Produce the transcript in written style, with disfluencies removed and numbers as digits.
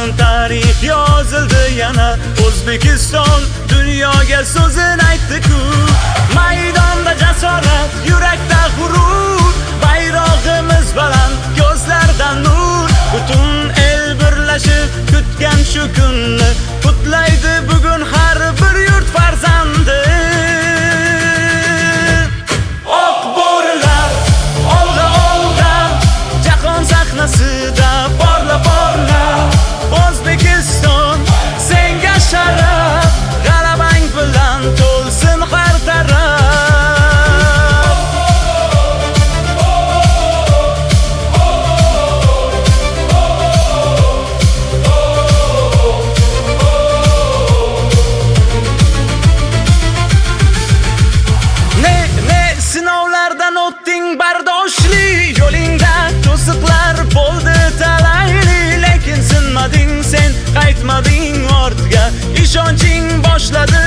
Altın tarix yozildi yana. O'zbekiston dunyoga so'zini aytdi-ku. Maydonda jasorat, yurakda g'urur, bayrog'imiz baland, ko'zlardan nur. Butun el birlashib kutgan shu kunni, qutlaydi bugun har bir yurt farzandi. Oq bo'rilar olg'a, jahon sahnasida porla. O'zbekiston senga sharaf, g'alabang bilan to'lsin har taraf. Sinovlardan o'tding bardoshli, yo'lingda to'siqlar bo'ldi talayli, lekin sinmading sen, qaytmading ortga, ishonching boshladi